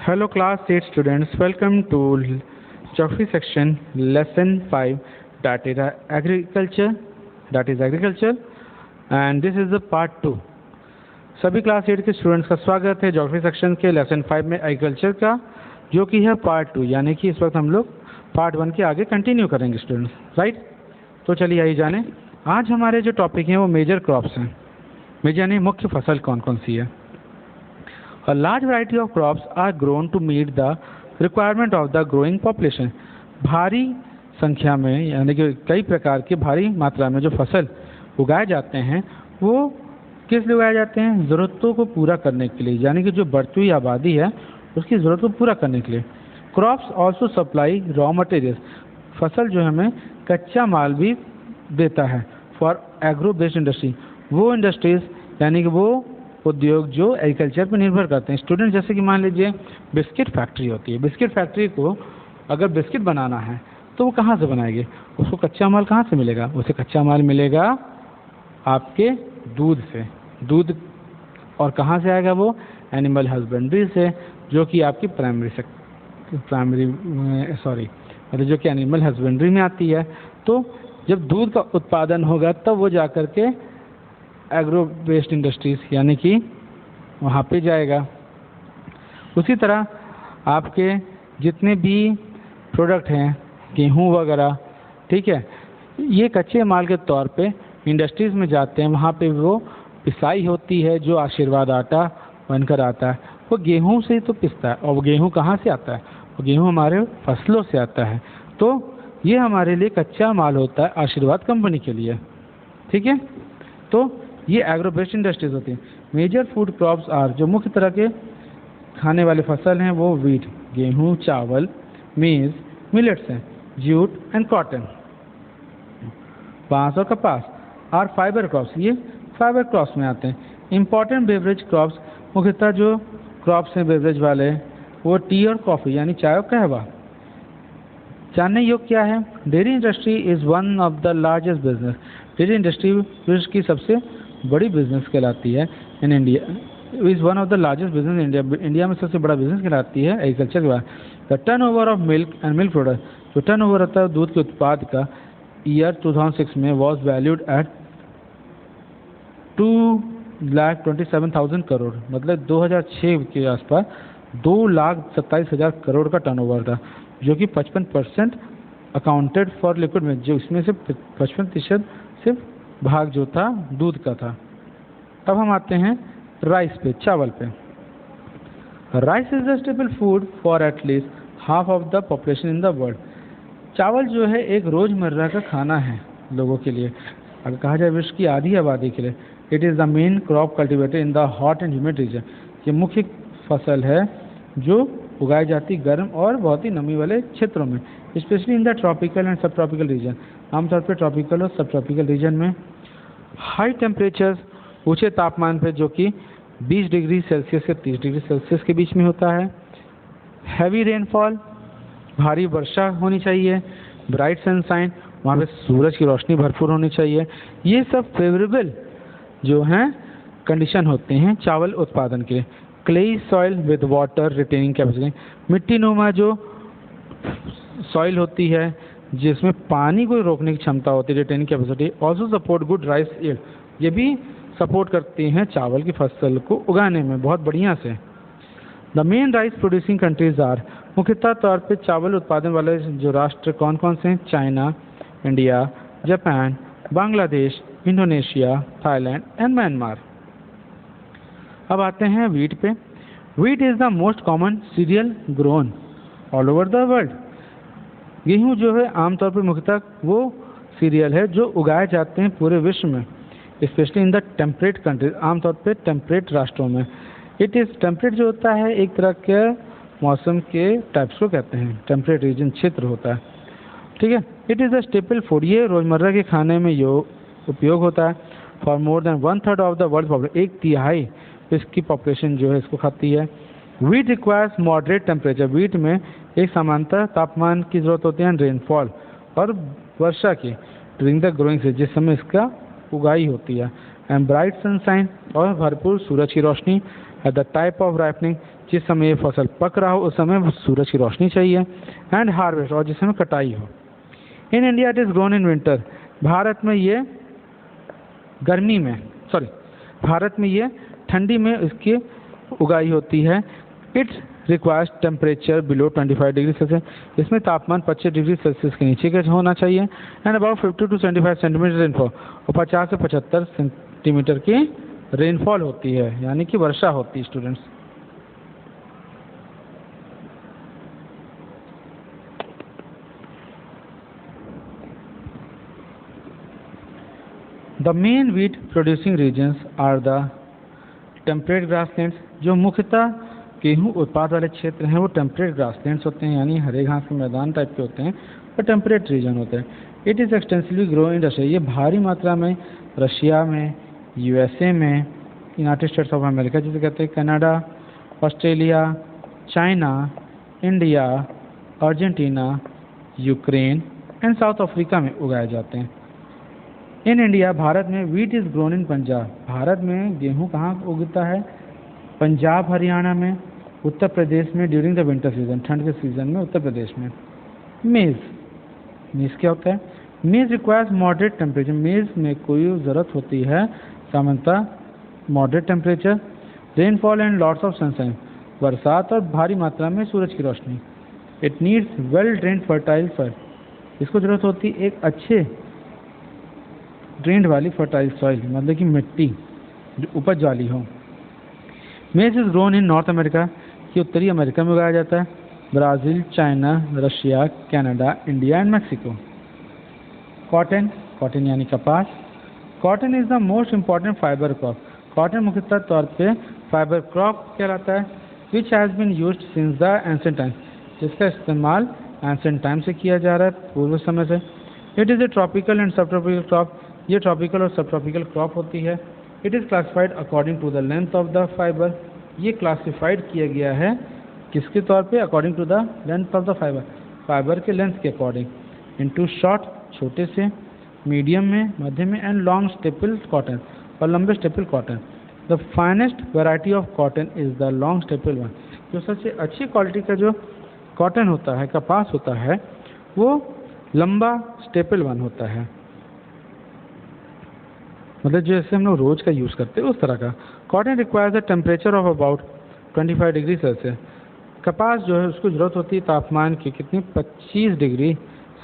Hello class 8 students, welcome to geography section lesson 5 that is agriculture and this is the part 2. सभी class 8 के students का स्वागत है geography section के lesson 5 में एग्रीकल्चर का, जो कि है पार्ट 2, यानी कि इस वक्त हम लोग पार्ट 1 के आगे कंटिन्यू करेंगे स्टूडेंट्स, राइट। तो चलिए आइए जाने, आज हमारे जो टॉपिक हैं वो मेजर क्रॉप्स हैं। मेजर यानी मुख्य फसल कौन कौन सी है। A large variety of crops are grown to meet the requirement of the growing population. भारी संख्या में यानी कि कई प्रकार के भारी मात्रा में जो फसल उगाए जाते हैं वो किस लिए उगाए जाते हैं? ज़रूरतों को पूरा करने के लिए, यानी कि जो बढ़ती हुई आबादी है उसकी ज़रूरत को पूरा करने के लिए। Crops also supply raw materials, फसल जो हमें कच्चा माल भी देता है फॉर एग्रो बेस्ड इंडस्ट्री, वो इंडस्ट्रीज यानी कि वो उद्योग जो एग्रीकल्चर पर निर्भर करते हैं। स्टूडेंट जैसे कि मान लीजिए बिस्किट फैक्ट्री होती है, बिस्किट फैक्ट्री को अगर बिस्किट बनाना है तो वो कहाँ से बनाएंगे? उसको कच्चा माल कहाँ से मिलेगा? उसे कच्चा माल मिलेगा आपके दूध से, दूध, और कहाँ से आएगा वो? एनिमल हस्बेंड्री से, जो कि आपकी जो कि एनिमल हस्बेंड्री में आती है। तो जब दूध का उत्पादन होगा तब वो जा कर के एग्रो बेस्ड इंडस्ट्रीज यानी कि वहाँ पे जाएगा। उसी तरह आपके जितने भी प्रोडक्ट हैं, गेहूँ वगैरह, ठीक है, ये कच्चे माल के तौर पे इंडस्ट्रीज़ में जाते हैं। वहाँ पे वो पिसाई होती है, जो आशीर्वाद आटा बनकर आता है वो गेहूँ से ही तो पिसता है। और वो गेहूँ कहाँ से आता है? वो गेहूँ हमारे फसलों से आता है। तो ये हमारे लिए कच्चा माल होता है आशीर्वाद कंपनी के लिए, ठीक है। तो ये एग्रो बेस्ड इंडस्ट्रीज होती हैं। मेजर फूड क्रॉप्स आर, जो मुख्य तरह के खाने वाले फसल हैं वो वीट, गेहूँ, चावल, मेज, मिलेट्स हैं, जूट एंड कॉटन, बांस और कपास। आर फाइबर क्रॉप्स, ये फाइबर क्रॉप्स में आते हैं। इंपॉर्टेंट बेवरेज क्रॉप्स, मुख्यतः जो क्रॉप्स हैं बेवरेज वाले वो टी और कॉफ़ी यानी चाय और कहवा। जानने योग्य क्या है? Dairy industry is one of the largest business, dairy industry विश्व की सबसे बड़ी बिजनेस कहलाती है। In India is one of the largest business India, India में सबसे बड़ा बिजनेस कहलाती है एग्रीकल्चर के बाद। The turn over of milk and milk product, जो टर्न ओवर होता है दूध के उत्पाद का, ईयर 2006 में वॉज वैल्यूड एट 2,27,000 करोड़, मतलब 2006 के आसपास 2,27,000 करोड़ का टर्नओवर था, जो कि 55% अकाउंटेड फॉर लिक्विड में, जो इसमें से 55% सिर्फ भाग जो था दूध का था। अब हम आते हैं राइस पे, चावल पे। Rice is the staple food for at least half of the population in the world. चावल जो है एक रोज़मर्रा का खाना है लोगों के लिए, अगर कहा जाए विश्व की आधी आबादी के लिए। It is the main crop cultivated in the hot and humid region, ये मुख्य फसल है जो उगाई जाती गर्म और बहुत ही नमी वाले क्षेत्रों में, specially in the tropical and सब ट्रॉपिकल रीजन, आमतौर पर ट्रॉपिकल और सब ट्रॉपिकल रीजन में। हाई टेम्परेचर्स, ऊंचे तापमान पे, जो कि 20 डिग्री सेल्सियस से 30 डिग्री सेल्सियस के बीच में होता है। हैवी रेनफॉल, भारी वर्षा होनी चाहिए। ब्राइट सनशाइन, वहाँ पे सूरज की रोशनी भरपूर होनी चाहिए। ये सब फेवरेबल जो हैं कंडीशन होते हैं चावल उत्पादन के। Clayey soil with water retaining capacity, मिट्टी नुमा जो सॉइल होती है जिसमें पानी को रोकने की क्षमता होती है, retaining capacity. Also support good rice yield, ये भी सपोर्ट करती हैं चावल की फसल को उगाने में बहुत बढ़िया से। The main rice producing countries are, मुख्यतः तौर पे चावल उत्पादन वाले जो राष्ट्र कौन कौन से हैं? China, India, Japan, Bangladesh, Indonesia, Thailand and Myanmar. अब आते हैं वीट पे। Wheat is the most common serial grown all over the world. गेहूँ जो है आमतौर पर मुख्यतः वो सीरियल है जो उगाए जाते हैं पूरे विश्व में, specially in the temperate countries, आमतौर पे टेम्परेट राष्ट्रों में। इट इज़ टेम्परेट जो होता है एक तरह के मौसम के टाइप्स को कहते हैं, टेम्परेट रीजन क्षेत्र होता है, ठीक है। It is a staple food, ये रोज़मर्रा के खाने में उपयोग होता है। For more than 1/3 of the world population, 1/3 इसकी पॉपुलेशन जो है इसको खाती है। Wheat requires moderate temperature, wheat में एक समांतर तापमान की जरूरत होती है, रेनफॉल और वर्षा की ड्यूरिंग द ग्रोइंग से, जिस समय इसका उगाई होती है, एंड ब्राइट सनशाइन और भरपूर सूरज की रोशनी, at the type of ripening, जिस समय ये फसल पक रहा हो उस समय सूरज की रोशनी चाहिए, एंड हार्वेस्ट, और जिस समय कटाई हो। In India it is grown in winter, Bharat में ये गर्मी में भारत में ये ठंडी में इसकी उगाई होती है। It requires temperature below 25 degree Celsius, इसमें तापमान 25 डिग्री सेल्सियस के नीचे का होना चाहिए, and about 50 to 75 centimetre rainfall, और 50 से 75 सेंटीमीटर की रेनफॉल होती है, यानी कि वर्षा होती है students. The main wheat producing regions are the temperate grasslands, जो मुख्यतः गेहूँ उत्पाद वाले क्षेत्र हैं वो टेम्परेट ग्रासलैंड्स होते हैं, यानी हरे घास के मैदान टाइप के होते हैं, और टेम्परेट रीजन होते हैं। It is extensively grow in Russia, ये भारी मात्रा में रशिया में, यूएसए में, यूनाइटेड स्टेट्स ऑफ अमेरिका जिसे कहते हैं, Canada, Australia, China, India, Argentina, Ukraine and south Africa में उगाए जाते हैं। इन इंडिया, भारत में वीट इज़ ग्रोन इन पंजाब, भारत में गेहूँ कहाँ उगता है? पंजाब, हरियाणा में, उत्तर प्रदेश में ड्यूरिंग द विंटर सीजन, ठंड के सीजन में उत्तर प्रदेश में। मेज़ क्या होता है? मेज़ रिक्वायर्स मॉडरेट टेम्परेचर, मेज़ में कोई ज़रूरत होती है सामान्यतः moderate temperature, rainfall and lots of sunshine, बरसात और भारी मात्रा में सूरज की रोशनी। It needs well drained fertile soil, इसको ज़रूरत होती है एक अच्छे ड्रेन्ड वाली फर्टाइल सॉइल, मतलब कि मिट्टी जो उपज वाली हो। Maize is grown in North America, कि उत्तरी अमेरिका में उगाया जाता है, Brazil, China, Russia, Canada, India and Mexico. Cotton यानी कपास, cotton is the most important fibre crop, cotton मुख्यतः तौर पे फाइबर क्रॉप कहलाता है, which has been used since the ancient time, जिसका इस्तेमाल एंशिएंट टाइम से किया जा रहा है, पूर्व समय से। It is a tropical and subtropical crop, ये ट्रॉपिकल और सब ट्रॉपिकल क्रॉप होती है। It is classified according to the length of the fibre, ये क्लासिफाइड किया गया है किसके तौर पे? According to the length of the fibre, fibre के लेंथ के अकॉर्डिंग। इनटू शॉर्ट, छोटे से, मीडियम में, मध्यम में, एंड लॉन्ग स्टेपल कॉटन, और लंबे staple cotton. The finest variety of cotton is the long staple one, जो सबसे अच्छी क्वालिटी का जो कॉटन होता है, कपास होता है, वो लंबा स्टेपल वन होता है, मतलब जैसे हम लोग रोज का यूज़ करते हैं उस तरह का। Cotton requires a temperature of about 25 degree Celsius, कपास जो है उसको ज़रूरत होती है तापमान की कितनी? 25 डिग्री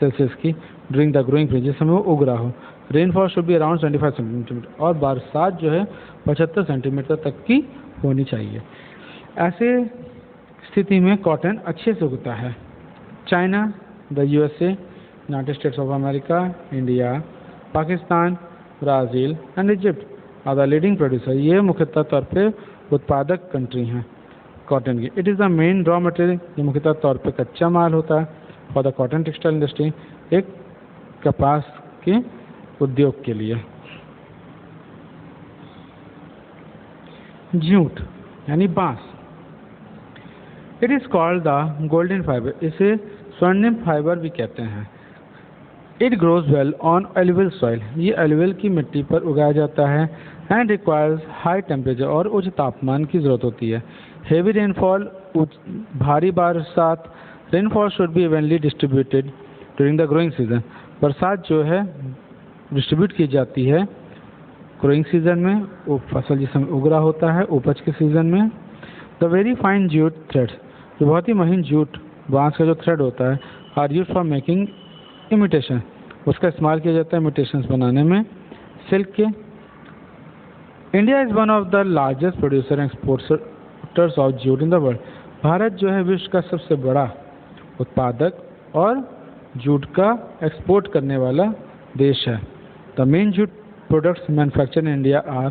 सेल्सियस की, ड्यूरिंग द ग्रोइंग पीरियड, जिस समय वो उग रहा हो। Rainfall should be around 25 centimetre, और बरसात जो है 75 सेंटीमीटर तक की होनी चाहिए। ऐसे स्थिति में कॉटन अच्छे से उगता है। China, the USA, United States of America, India, Pakistan, Brazil and Egypt are the leading producer, ये मुख्यतः तौर पे उत्पादक कंट्री हैं कॉटन की। It is the main raw material, ये मुख्यतः तौर पे कच्चा माल होता है for the cotton textile industry, एक कपास के उद्योग के लिए। जूट यानी बांस, it is called the golden fibre, इसे स्वर्णिम फाइबर भी कहते हैं। It grows well on alluvial soil, ये एलुवियल की मिट्टी पर उगाया जाता है, एंड रिक्वायर्स हाई टेम्परेचर, और उच्च तापमान की ज़रूरत होती है। हेवी रेनफॉल, भारी बरसात, rainfall should be evenly distributed during the growing season, बरसात जो है डिस्ट्रीब्यूट की जाती है ग्रोइंग सीजन में, वो फसल जिस समय उग रहा होता है उपज के सीजन में। The very fine jute threads, जो बहुत ही महीन जूट बांस का जो थ्रेड होता है, are use for making imitation, उसका इस्तेमाल किया जाता है इमिटेशंस बनाने में सिल्क के। India is one of the largest producer and exporters of jute in the world, Bharat जो है विश्व का सबसे बड़ा उत्पादक और जूट का एक्सपोर्ट करने वाला देश है। The main jute products manufactured in India are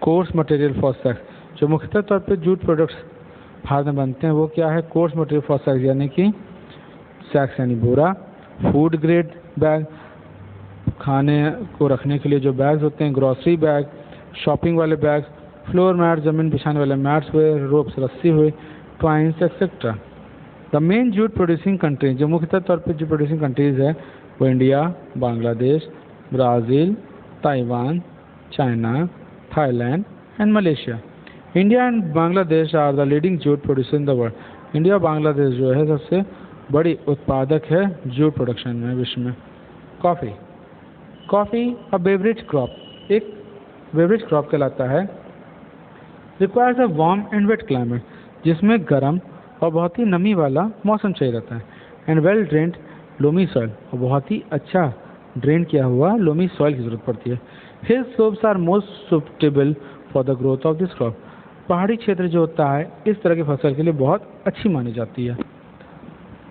coarse material for sacks, जो मुख्यतः तौर पर जूट प्रोडक्ट्स भारत में बनते हैं वो क्या है? कोर्स मटेरियल फॉर सैक्स, यानी कि सैक्स यानी बोरा, फूड ग्रेड बैग, खाने को रखने के लिए जो बैग्स होते हैं, ग्रॉसरी बैग, शॉपिंग वाले बैग्स, फ्लोर मैट, ज़मीन बिछाने वाले मैट्स हुए, रोप्स रस्सी हुए, twines etcetera. The main jute producing country, जो मुख्यतः तौर पर जूट प्रोड्यूसिंग कंट्रीज़ है वो India, Bangladesh, Brazil, Taiwan, China, Thailand and Malaysia. India and Bangladesh are the leading jute producer in the world. India और बांग्लादेश जो है सबसे बड़ी उत्पादक है जूट प्रोडक्शन में विश्व में। Coffee, coffee a beverage crop, एक बेवरेज क्रॉप कहलाता है। Requires a warm and wet climate, जिसमें गर्म और बहुत ही नमी वाला मौसम चाहिए रहता है। And well drained loamy soil, और बहुत ही अच्छा ड्रेन किया हुआ लोमी सॉइल की जरूरत पड़ती है। Hill slopes are most suitable for the growth of this crop. पहाड़ी क्षेत्र जो होता है इस तरह की फसल के लिए बहुत अच्छी मानी जाती है।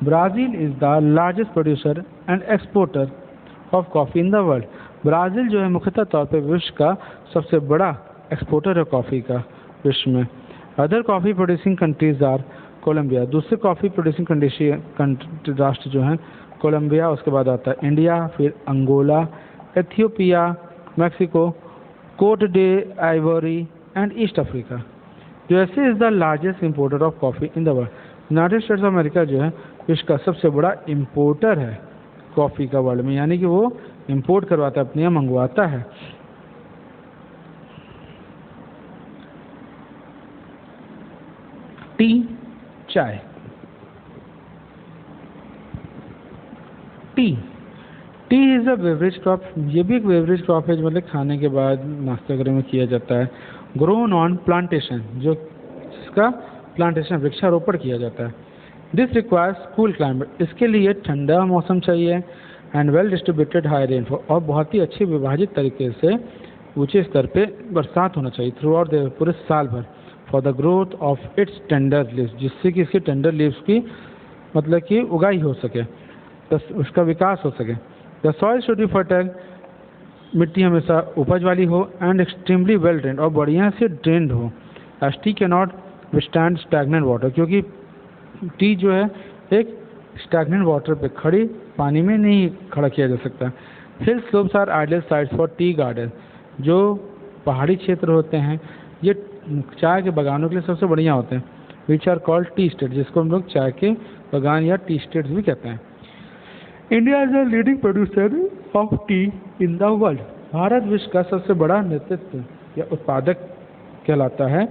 Brazil is the largest producer and exporter of coffee in the world. Brazil जो है मुख्यतः तौर पर विश्व का सबसे बड़ा एक्सपोर्टर है कॉफ़ी का विश्व में। Other coffee producing countries are Colombia, दूसरे कॉफ़ी प्रोड्यूसिंग राष्ट्र जो हैं कोलंबिया, उसके बाद आता है इंडिया, फिर Angola, Ethiopia, Mexico, Cote d'Ivoire and East Africa. USA is the largest importer of coffee in the world. United States of America जो है विश्व का सबसे बड़ा इंपोर्टर है कॉफ़ी का वर्ल्ड में, यानी कि वो इंपोर्ट करवाता है, अपने यहाँ मंगवाता है। टी, चाय। T, T is a beverage crop, ये भी एक बेवरेज क्रॉप है जो मतलब खाने के बाद नाश्ता करने में किया जाता है। ग्रोन ऑन प्लांटेशन, जो जिसका प्लांटेशन वृक्षारोपण किया जाता है। दिस रिक्वायर्स कूल क्लाइमेट, इसके लिए ठंडा मौसम चाहिए। And well distributed high rainfall, और बहुत ही अच्छे विभाजित तरीके से ऊंचे स्तर पे बरसात होना चाहिए थ्रू आउट द पूरे साल भर। For the growth of its tender leaves, जिससे कि इसके टेंडर लीव्स की मतलब कि उगाई हो सके, तो उसका विकास हो सके। The soil should be fertile, मिट्टी हमेशा उपज वाली हो। एंड एक्सट्रीमली वेल ड्रेन्ड, और बढ़िया से ड्रेन्ड हो। As tea can not withstand stagnant water, क्योंकि टी जो है एक स्टैगनेंट वाटर पे खड़ी पानी में नहीं खड़ा किया जा सकता। Hill slopes are ideal sites for tea garden, जो पहाड़ी क्षेत्र होते हैं ये चाय के बागानों के लिए सबसे बढ़िया होते हैं। Which are called tea state, जिसको हम लोग चाय के बागान या टी स्टेट्स भी कहते हैं। India is the leading producer of T in the world. Bharat विश्व का सबसे बड़ा नेतृत्व या उत्पादक कहलाता है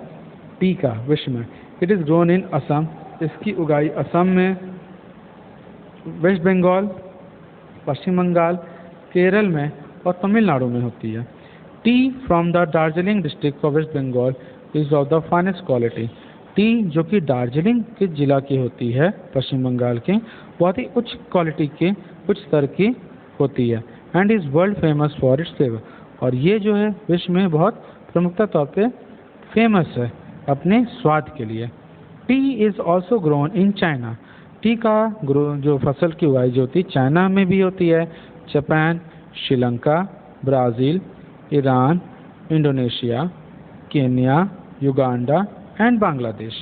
टी का विश्व में। It is grown in Assam, इसकी उगाई असम में, वेस्ट बंगाल, पश्चिम बंगाल, केरल में और तमिलनाडु में होती है। Tea from the Darjeeling district of West Bengal is of the finest quality. Tea जो कि दार्जिलिंग के जिला की होती है पश्चिम बंगाल के, बहुत ही उच्च क्वालिटी के उच्च स्तर की होती है। And is world famous for its flavour, और ये जो है विश्व में बहुत प्रमुखता तौर पे फेमस है अपने स्वाद के लिए। T is also grown in China. T का जो फसल की उगाई जो होती है चाइना में भी होती है, Japan, Sri Lanka, Brazil, Iran, Indonesia, Kenya, Uganda and Bangladesh.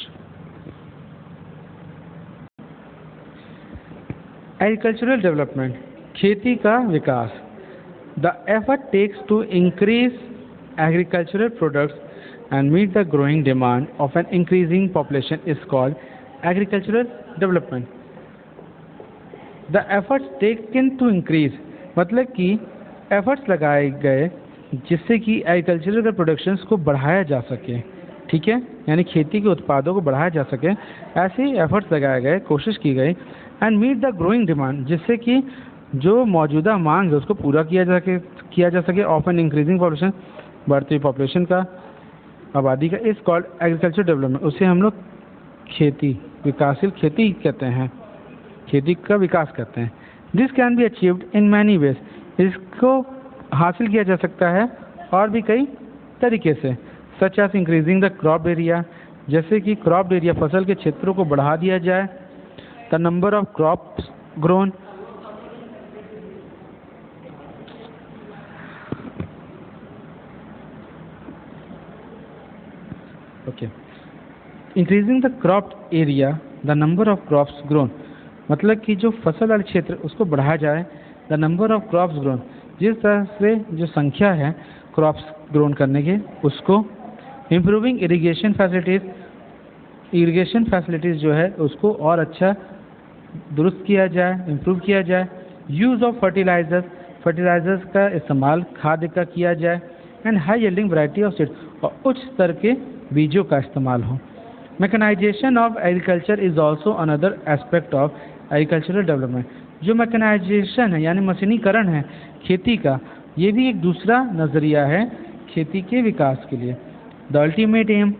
Agricultural development, खेती का विकास। The effort takes to increase agricultural products and meet the growing demand of an increasing population is called agricultural development. The efforts taken to increase, मतलब कि efforts लगाए गए जिससे कि agricultural के प्रोडक्शंस को बढ़ाया जा सके, ठीक है, यानी खेती के उत्पादों को बढ़ाया जा सके, ऐसे ही एफर्ट्स लगाए गए, कोशिश की गई। And meet the growing demand, जिससे कि जो मौजूदा मांग है उसको पूरा किया जा सके ऑफ एन इंक्रीजिंग पॉपुलेशन, बढ़ती पॉपुलेशन का, आबादी का। इस कॉल्ड एग्रीकल्चर डेवलपमेंट, उसे हम लोग खेती, विकासशील खेती कहते हैं, खेती का विकास कहते हैं। This can be achieved in many ways, इसको हासिल किया जा सकता है और भी कई तरीके से। Such as increasing the crop area, जैसे कि क्रॉप एरिया फसल के क्षेत्रों को बढ़ा दिया जाए। The number of crops grown, okay, increasing the crop area, the number of crops grown, मतलब कि जो फसल वाले क्षेत्र उसको बढ़ाया जाए। The number of crops grown, जिस तरह से जो संख्या है क्रॉप्स ग्रोन करने के उसको। Improving irrigation facilities, irrigation facilities जो है उसको और अच्छा दुरुस्त किया जाए, इम्प्रूव किया जाए। यूज़ ऑफ फर्टिलाइजर्स, फर्टिलाइजर्स का इस्तेमाल खाद्य का किया जाए। And high yielding variety of seeds, और उच्च स्तर के बीजों का इस्तेमाल हो। Mechanisation of agriculture is also another aspect of agricultural development. जो मैकेनाइजेशन है यानी मशीनीकरण है खेती का, ये भी एक दूसरा नज़रिया है खेती के विकास के लिए। The ultimate aim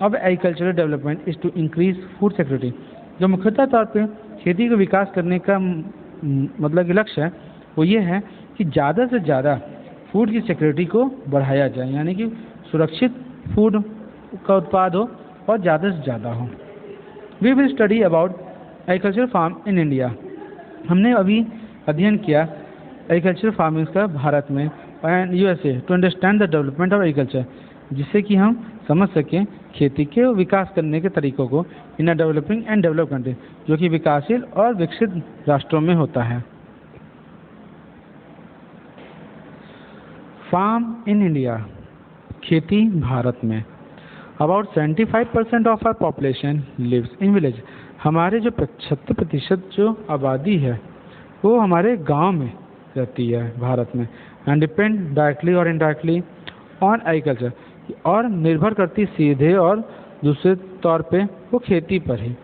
of agricultural development is to increase food security. जो मुख्यतः तौर पे खेती का विकास करने का मतलब लक्ष्य है वो ये है कि ज़्यादा से ज़्यादा फूड की सिक्योरिटी को बढ़ाया जाए, यानी कि सुरक्षित फूड का उत्पाद हो और ज़्यादा से ज़्यादा हो। We will study about agriculture farm in India. हमने अभी अध्ययन किया एग्रीकल्चर फार्मिंग का भारत में and USA to understand the development of agriculture, जिससे कि हम समझ सकें खेती के विकास करने के तरीकों को in a developing and develop country, जो कि विकासशील और विकसित राष्ट्रों में होता है। फार्म इन इंडिया, खेती भारत में। About 75% of our population lives in village. हमारे जो 75% जो आबादी है वो हमारे गांव में रहती है भारत में, एंड डिपेंड डायरेक्टली और इनडायरेक्टली ऑन एग्रीकल्चर, और निर्भर करती सीधे और दूसरे तौर पे वो खेती पर ही।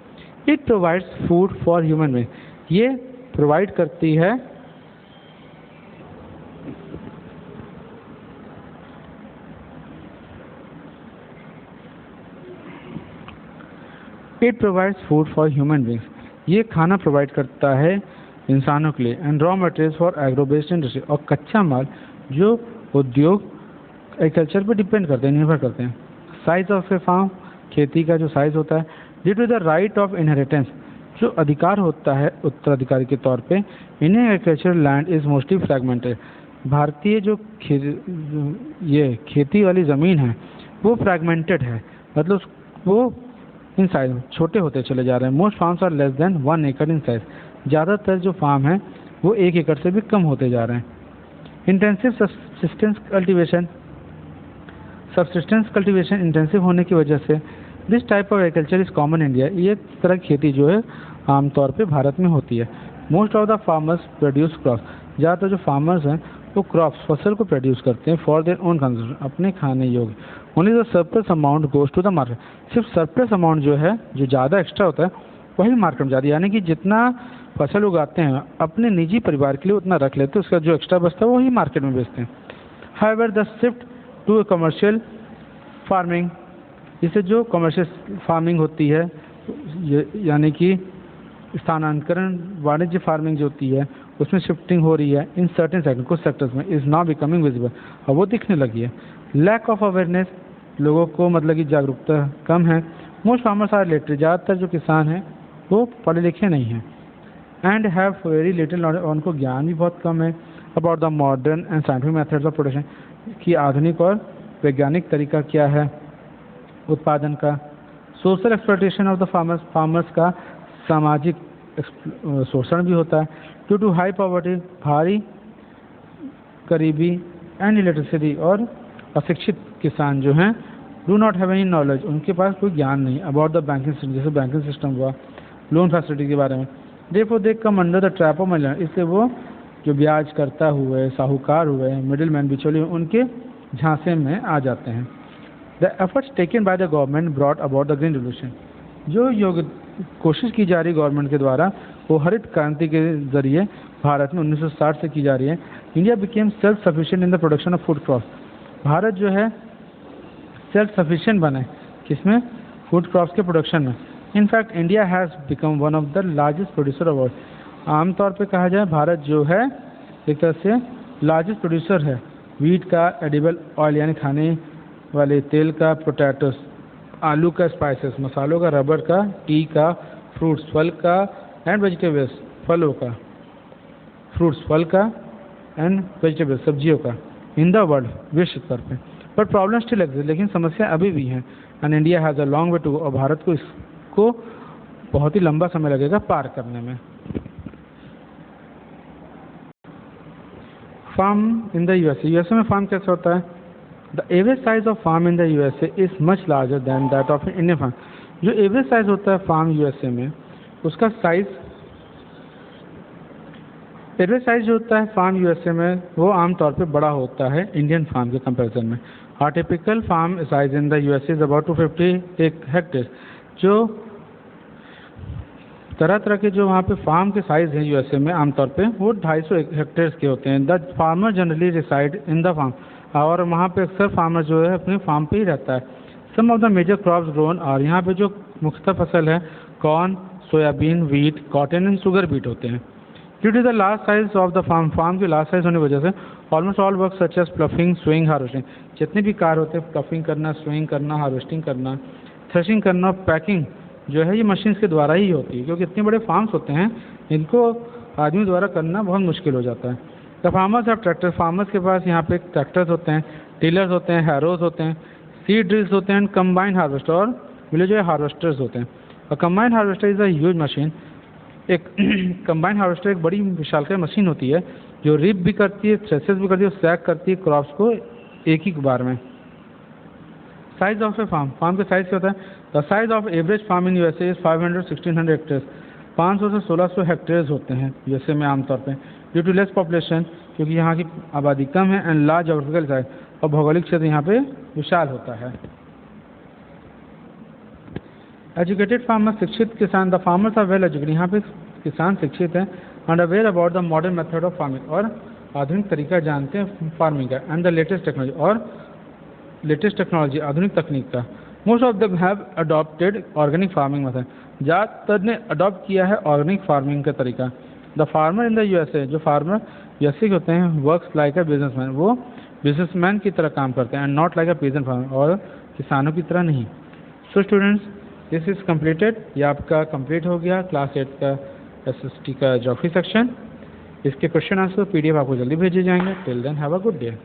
It provides food for human being. ये प्रोवाइड करती है it provides food for human beings. ये खाना प्रोवाइड करता है इंसानों के लिए, and raw materials for agro based industry, और कच्चा माल जो उद्योग एग्रीकल्चर पर डिपेंड करते हैं, निर्भर करते हैं। साइज ऑफ ए फार्म, खेती का जो साइज होता है, due to the right of inheritance, जो अधिकार होता है उत्तराधिकारी के तौर पे, Indian agriculture land is mostly fragmented. भारतीय जो ये खेती वाली ज़मीन है वो फ्रैगमेंटेड है, मतलब वो इन साइज छोटे होते चले जा रहे हैं। Most farms are less than 1 acre in size. ज़्यादातर जो फार्म है वो 1 एकड़ से भी कम होते जा रहे हैं। इंटेंसिव सब्सिस्टेंस कल्टीवेशन इंटेंसिव होने की वजह से this type of agriculture is common India. ये तरह की खेती जो है आमतौर पे भारत में होती है। Most of the farmers produce crops. ज़्यादातर जो फार्मर्स हैं वो क्रॉप्स फसल को प्रोड्यूस करते हैं फॉर देयर ओन कंजम्पशन, अपने खाने योग्य। Only the surplus amount goes to the market. सिर्फ सरप्लस अमाउंट जो है, जो ज़्यादा एक्स्ट्रा होता है, वही मार्केट में जाती है, यानी कि जितना फसल उगाते हैं अपने निजी परिवार के लिए उतना रख लेते हैं, उसका जो एक्स्ट्रा बचता है वही मार्केट में बेचते हैं। However the shift to commercial farming, इससे जो कमर्शियल फार्मिंग होती है यानी कि स्थानांतरण वाणिज्य फार्मिंग जो होती है उसमें शिफ्टिंग हो रही है इन सर्टेन सेक्टर, कुछ सेक्टर्स में, इज नाउ बिकमिंग विजिबल, और वो दिखने लगी है। लैक ऑफ अवेयरनेस, लोगों को मतलब कि जागरूकता कम है। मोस्ट फार्मर्स आर लिटरेट, ज़्यादातर जो किसान हैं वो पढ़े लिखे नहीं हैं। And have very little knowledge, उनको ज्ञान भी बहुत कम है about the modern and scientific methods of production, की आधुनिक और वैज्ञानिक तरीका क्या है उत्पादन का। Social exploitation of the farmers का सामाजिक शोषण भी होता है। ड्यू टू हाई पॉवर्टी, भारी गरीबी एंड इलेक्ट्रिसिटी, और अशिक्षित किसान जो हैं do not have any knowledge, उनके पास कोई ज्ञान नहीं अबाउट द बैंकिंग सिस्टम, जैसे बैंकिंग सिस्टम हुआ, लोन फैसिलिटी के बारे में। Therefore they come under the trap of middleman, इसलिए वो जो ब्याज करता हुए, साहूकार हुए, मिडिल मैन, बिचौलिए, उनके झांसे में आ जाते हैं। The efforts taken by the government brought about the green revolution, जो कोशिश की जा रही गवर्नमेंट के द्वारा वो हरित क्रांति के जरिए भारत में 1960 से की जा रही है। India became self sufficient in the production of food crops, Bharat जो है सेल्फ सफिशिएंट बने किसमें, फूड क्रॉप्स के प्रोडक्शन में। In fact India has become one of the largest producer of world, आमतौर पे कहा जाए भारत जो है एक तरह से लार्जेस्ट प्रोड्यूसर है वीट का, एडिबल ऑयल यानी खाने वाले तेल का, पोटैटोस आलू का, स्पाइसेस मसालों का, रबर का, टी का, फ्रूट्स फल का, एंड वेजिटेबल्स फलों का, फ्रूट्स फल का एंड वेजिटेबल्स सब्जियों का, इन द वर्ल्ड विश्व स्तर पे। बट प्रॉब्लम स्टिल एग्जिस्ट, लेकिन समस्या अभी भी है। And India has a long way to, और भारत को इसको बहुत ही लंबा समय लगेगा पार करने में। Farm in the USA, USA में फार्म कैसा होता है। The average size of farm in the USA is much larger than that of Indian farm. जो एवरेज साइज होता है फार्म यूएसए में, उसका साइज एवरेज साइज जो होता है फार्म यूएसए में वो आमतौर पे बड़ा होता है इंडियन फार्म के कंपैरिजन में। A typical farm size in the USA is about 250 hectares. जो तरह तरह के जो वहाँ पे फार्म के साइज़ हैं यूएसए में आमतौर पे वो 250 हेक्टेयर्स के होते हैं. The farmer generally reside in the farm, और वहाँ पे अक्सर फार्मर जो है अपने फार्म पे ही रहता है. Some of the major crops grown, और यहाँ पे जो मुख्तलिफ फसल है corn, soybean, wheat, cotton and sugar beet होते हैं. Due to the large size of the farm की लार्ज साइज होने की वजह से almost all work such as ploughing, sowing, harvesting, जितने भी कार्य होते हैं प्लफिंग करना, स्विंग करना, हार्वेस्टिंग करना, थ्रेशिंग करना, पैकिंग जो है ये मशीन्स के द्वारा ही होती है, क्योंकि इतने बड़े फार्म्स होते हैं इनको आदमी द्वारा करना बहुत मुश्किल हो जाता है. The farmers of tractor, farmers के पास यहाँ पे ट्रैक्टर्स होते हैं, टिलर्स होते हैं, हैरोज होते हैं, सीड ड्रिल्स होते हैं, कंबाइन हार्वेस्टर और विलेज हार्वेस्टर्स होते हैं. और combine harvester is a huge machine. एक कंबाइन हार्वेस्टर एक बड़ी विशालकाय मशीन होती है जो रिप भी करती है, थ्रेसेस भी करती है, सैक करती है क्रॉप्स को एक ही बार में. साइज ऑफ ए फार्म का साइज क्या होता है? The size of average farm in USA is 500-1600 hectares. 500 से 1600 हेक्टेयर्स होते हैं यूएसए में आमतौर पे. ड्यू टू लेस पॉपुलेशन, क्योंकि यहाँ की आबादी कम है, एंड लार्ज जोग्राफिकल साइज, और भौगोलिक क्षेत्र यहाँ पे विशाल होता है. एजुकेटेड फार्मर, शिक्षित किसान. The farmers are well educated, यहाँ पे किसान शिक्षित हैं, and aware about the modern method of farming, और आधुनिक तरीका जानते हैं फार्मिंग का, एंड द लेटेस्ट टेक्नोलॉजी, और लेटेस्ट टेक्नोलॉजी आधुनिक तकनीक का. Most of them have adopted organic farming method, ज़्यादातर ने अडॉप्ट किया है ऑर्गेनिक फार्मिंग का तरीका. The farmer in the USA, जो फार्मर यूएसए के होते हैं, वर्क्स लाइक अ बिजनेसमैन, वो बिजनेसमैन की तरह काम करते हैं, and not like a peasant farmer, और किसानों की तरह नहीं. So students, this is completed. ये आपका कंप्लीट हो गया क्लास 8 का एसएसटी का ज्योग्राफी सेक्शन. इसके क्वेश्चन आंसर PDF आपको जल्दी भेजे जाएंगे. Till then have a good day.